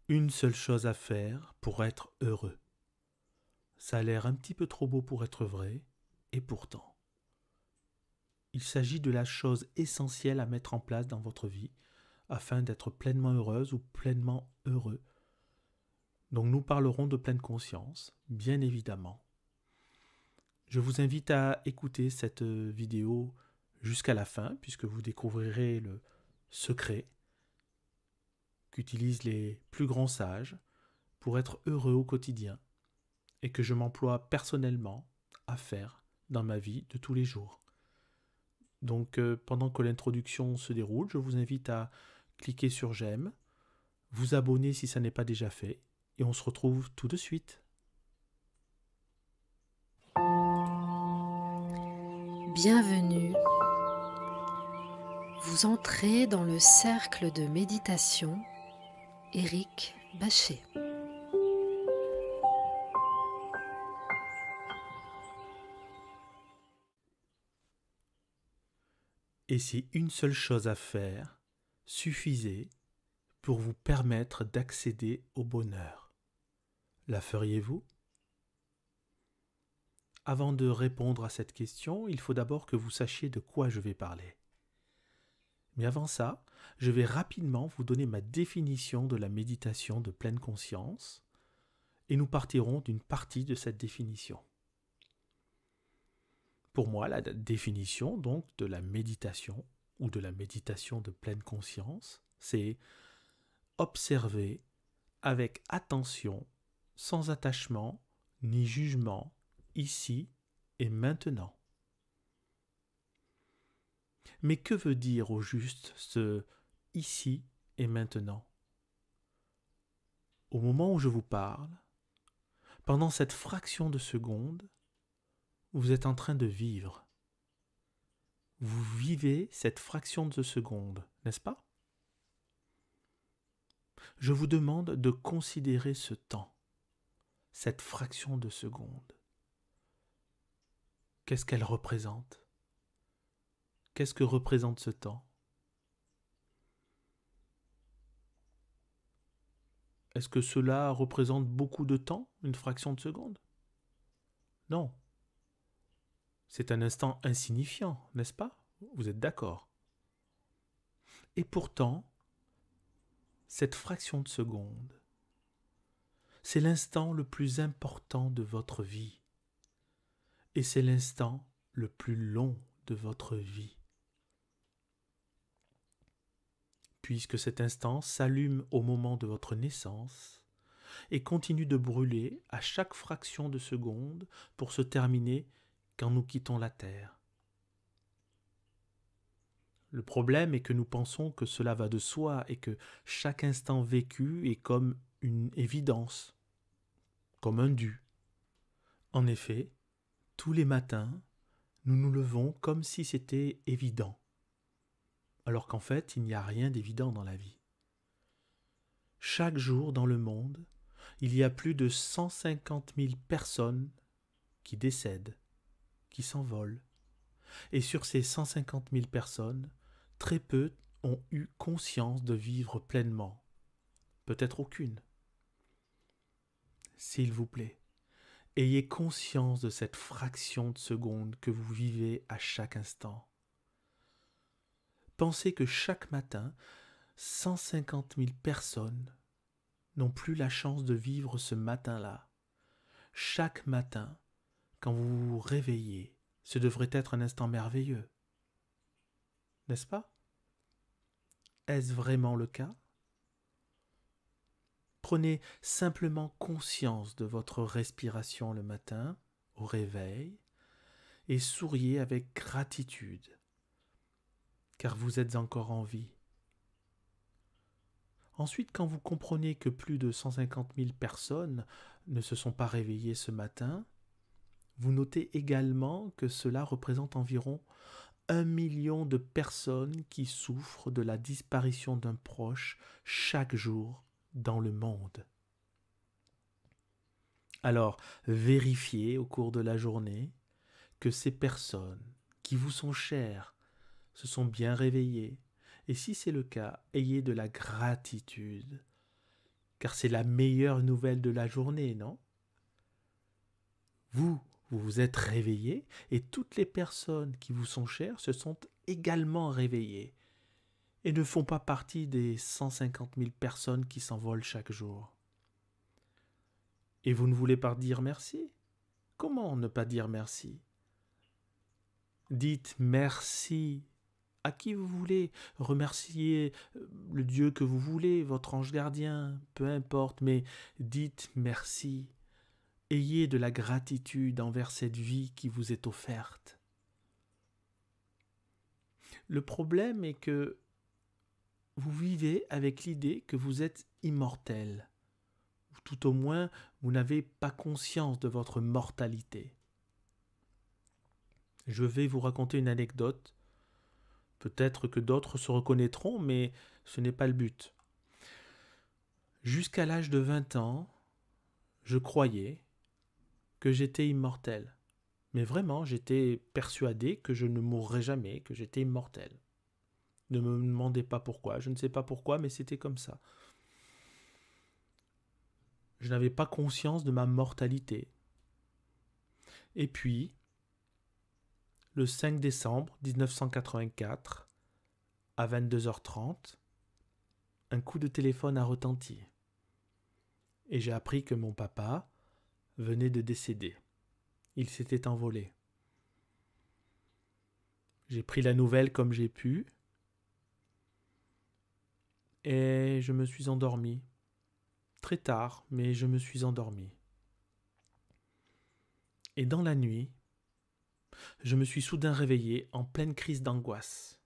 Une seule chose à faire pour être heureux. Ça a l'air un petit peu trop beau pour être vrai, et pourtant, il s'agit de la chose essentielle à mettre en place dans votre vie afin d'être pleinement heureuse ou pleinement heureux. Donc nous parlerons de pleine conscience, bien évidemment. Je vous invite à écouter cette vidéo jusqu'à la fin, puisque vous découvrirez le secret qu'utilisent les plus grands sages pour être heureux au quotidien et que je m'emploie personnellement à faire dans ma vie de tous les jours. Donc pendant que l'introduction se déroule, je vous invite à cliquer sur j'aime, vous abonner si ça n'est pas déjà fait, et on se retrouve tout de suite. Bienvenue. Vous entrez dans le cercle de méditation Éric Bachet. Et si une seule chose à faire suffisait pour vous permettre d'accéder au bonheur, la feriez-vous? Avant de répondre à cette question, il faut d'abord que vous sachiez de quoi je vais parler. Mais avant ça, je vais rapidement vous donner ma définition de la méditation de pleine conscience et nous partirons d'une partie de cette définition. Pour moi, la définition donc de la méditation ou de la méditation de pleine conscience, c'est observer avec attention, sans attachement ni jugement, ici et maintenant. Mais que veut dire au juste ce ici et maintenant? Au moment où je vous parle, pendant cette fraction de seconde, vous êtes en train de vivre. Vous vivez cette fraction de seconde, n'est-ce pas? Je vous demande de considérer ce temps, cette fraction de seconde. Qu'est-ce qu'elle représente? Qu'est-ce que représente ce temps? Est-ce que cela représente beaucoup de temps, une fraction de seconde? Non. C'est un instant insignifiant, n'est-ce pas? Vous êtes d'accord? Et pourtant, cette fraction de seconde, c'est l'instant le plus important de votre vie. Et c'est l'instant le plus long de votre vie. Puisque cet instant s'allume au moment de votre naissance et continue de brûler à chaque fraction de seconde pour se terminer quand nous quittons la Terre. Le problème est que nous pensons que cela va de soi et que chaque instant vécu est comme une évidence, comme un dû. En effet, tous les matins, nous nous levons comme si c'était évident, alors qu'en fait, il n'y a rien d'évident dans la vie. Chaque jour dans le monde, il y a plus de 150 000 personnes qui décèdent, qui s'envolent. Et sur ces 150 000 personnes, très peu ont eu conscience de vivre pleinement. Peut-être aucune. S'il vous plaît, ayez conscience de cette fraction de seconde que vous vivez à chaque instant. Pensez que chaque matin, 150 000 personnes n'ont plus la chance de vivre ce matin-là. Chaque matin, quand vous vous réveillez, ce devrait être un instant merveilleux. N'est-ce pas? Est-ce vraiment le cas? Prenez simplement conscience de votre respiration le matin, au réveil, et souriez avec gratitude, car vous êtes encore en vie. Ensuite, quand vous comprenez que plus de 150 000 personnes ne se sont pas réveillées ce matin, vous notez également que cela représente environ 1 million de personnes qui souffrent de la disparition d'un proche chaque jour dans le monde. Alors, vérifiez au cours de la journée que ces personnes qui vous sont chères se sont bien réveillées. Et si c'est le cas, ayez de la gratitude, car c'est la meilleure nouvelle de la journée, non? Vous vous êtes réveillé et toutes les personnes qui vous sont chères se sont également réveillées et ne font pas partie des 150 000 personnes qui s'envolent chaque jour. Et vous ne voulez pas dire merci? Comment ne pas dire merci? Dites merci à qui vous voulez, remerciez le Dieu que vous voulez, votre ange gardien, peu importe, mais dites merci. Ayez de la gratitude envers cette vie qui vous est offerte. Le problème est que vous vivez avec l'idée que vous êtes immortel. Ou tout au moins, vous n'avez pas conscience de votre mortalité. Je vais vous raconter une anecdote. Peut-être que d'autres se reconnaîtront, mais ce n'est pas le but. Jusqu'à l'âge de 20 ans, je croyais que j'étais immortel. Mais vraiment, j'étais persuadé que je ne mourrais jamais, que j'étais immortel. Ne me demandez pas pourquoi, je ne sais pas pourquoi, mais c'était comme ça. Je n'avais pas conscience de ma mortalité. Et puis, le 5 décembre 1984, à 22h30, un coup de téléphone a retenti. Et j'ai appris que mon papa venait de décéder. Il s'était envolé. J'ai pris la nouvelle comme j'ai pu et je me suis endormi. Très tard, mais je me suis endormi. Et dans la nuit, je me suis soudain réveillé en pleine crise d'angoisse.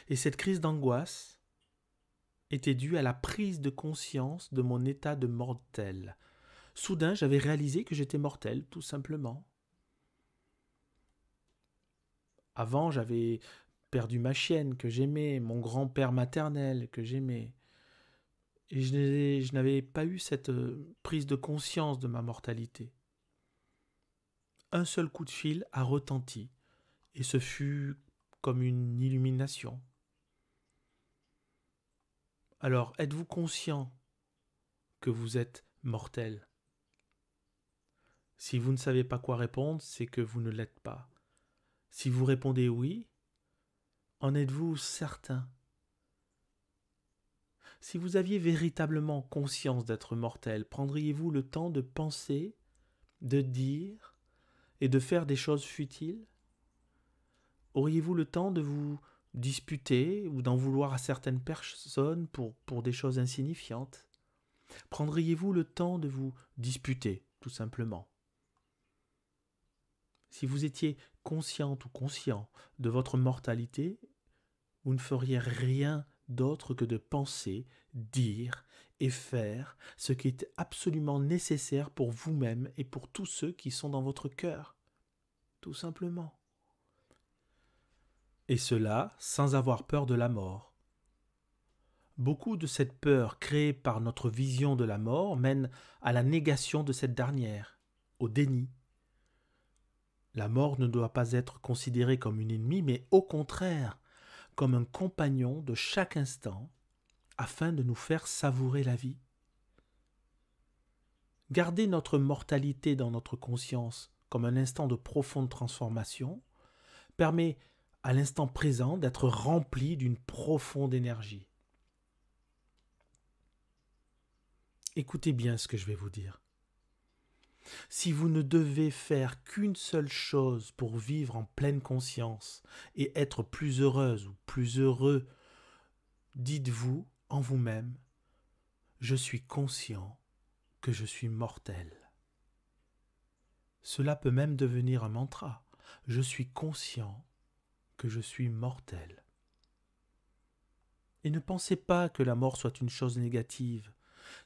Et cette crise d'angoisse était due à la prise de conscience de mon état de mortel. Soudain, j'avais réalisé que j'étais mortel, tout simplement. Avant, j'avais perdu ma chienne que j'aimais, mon grand-père maternel que j'aimais. Et je n'avais pas eu cette prise de conscience de ma mortalité. Un seul coup de fil a retenti, et ce fut comme une illumination. Alors, êtes-vous conscient que vous êtes mortel? Si vous ne savez pas quoi répondre, c'est que vous ne l'êtes pas. Si vous répondez oui, en êtes-vous certain? Si vous aviez véritablement conscience d'être mortel, prendriez-vous le temps de penser, de dire et de faire des choses futiles? Auriez-vous le temps de vous disputer ou d'en vouloir à certaines personnes pour des choses insignifiantes? Prendriez-vous le temps de vous disputer, tout simplement? Si vous étiez consciente ou conscient de votre mortalité, vous ne feriez rien d'autre que de penser, dire et faire ce qui est absolument nécessaire pour vous-même et pour tous ceux qui sont dans votre cœur. Tout simplement. Et cela sans avoir peur de la mort. Beaucoup de cette peur créée par notre vision de la mort mène à la négation de cette dernière, au déni. La mort ne doit pas être considérée comme une ennemie, mais au contraire, comme un compagnon de chaque instant, afin de nous faire savourer la vie. Garder notre mortalité dans notre conscience comme un instant de profonde transformation permet à l'instant présent d'être rempli d'une profonde énergie. Écoutez bien ce que je vais vous dire. Si vous ne devez faire qu'une seule chose pour vivre en pleine conscience et être plus heureuse ou plus heureux, dites-vous en vous-même, je suis conscient que je suis mortel. Cela peut même devenir un mantra. Je suis conscient que je suis mortel. Et ne pensez pas que la mort soit une chose négative.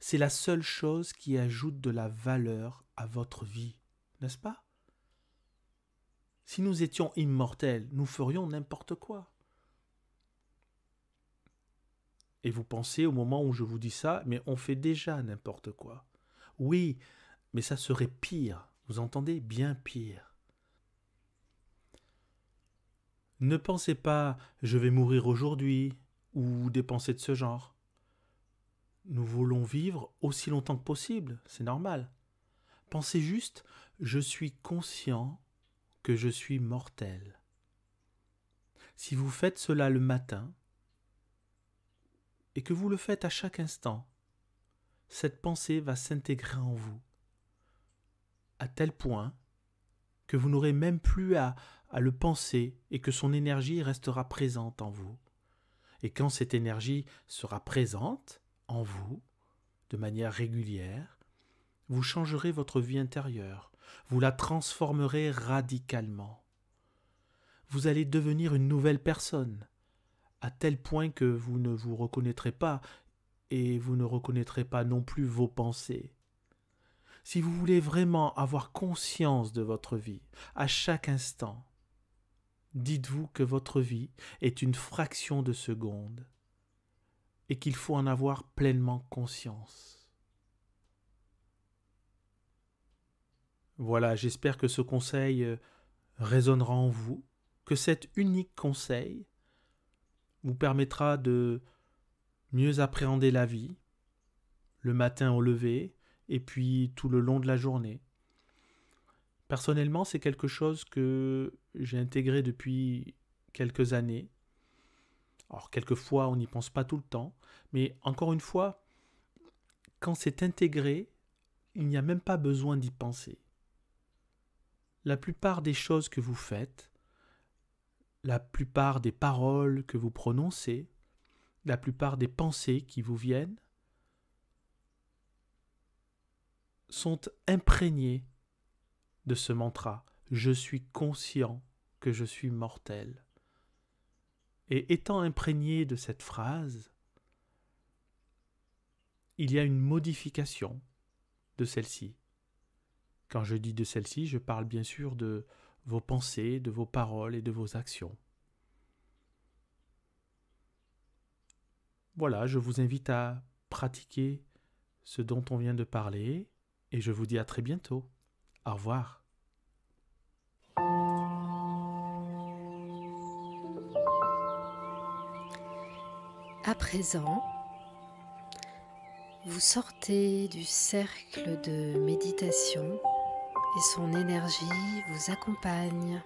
C'est la seule chose qui ajoute de la valeur à votre vie, n'est-ce pas? Si nous étions immortels, nous ferions n'importe quoi. Et vous pensez au moment où je vous dis ça, mais on fait déjà n'importe quoi. Oui, mais ça serait pire, vous entendez? Bien pire. Ne pensez pas « je vais mourir aujourd'hui » ou des pensées de ce genre. nous voulons vivre aussi longtemps que possible, c'est normal. Pensez juste, je suis conscient que je suis mortel. Si vous faites cela le matin, et que vous le faites à chaque instant, cette pensée va s'intégrer en vous, à tel point que vous n'aurez même plus à le penser et que son énergie restera présente en vous. Et quand cette énergie sera présente en vous, de manière régulière, vous changerez votre vie intérieure, vous la transformerez radicalement. Vous allez devenir une nouvelle personne, à tel point que vous ne vous reconnaîtrez pas et vous ne reconnaîtrez pas non plus vos pensées. Si vous voulez vraiment avoir conscience de votre vie, à chaque instant, dites-vous que votre vie est une fraction de seconde et qu'il faut en avoir pleinement conscience. Voilà, j'espère que ce conseil résonnera en vous, que cet unique conseil vous permettra de mieux appréhender la vie, le matin au lever et puis tout le long de la journée. Personnellement, c'est quelque chose que j'ai intégré depuis quelques années. Alors, quelquefois, on n'y pense pas tout le temps, mais encore une fois, quand c'est intégré, il n'y a même pas besoin d'y penser. La plupart des choses que vous faites, la plupart des paroles que vous prononcez, la plupart des pensées qui vous viennent, sont imprégnées de ce mantra. Je suis conscient que je suis mortel. Et étant imprégné de cette phrase, il y a une modification de celle-ci. Quand je dis de celle-ci, je parle bien sûr de vos pensées, de vos paroles et de vos actions. Voilà, je vous invite à pratiquer ce dont on vient de parler et je vous dis à très bientôt. Au revoir. À présent, vous sortez du cercle de méditation et son énergie vous accompagne.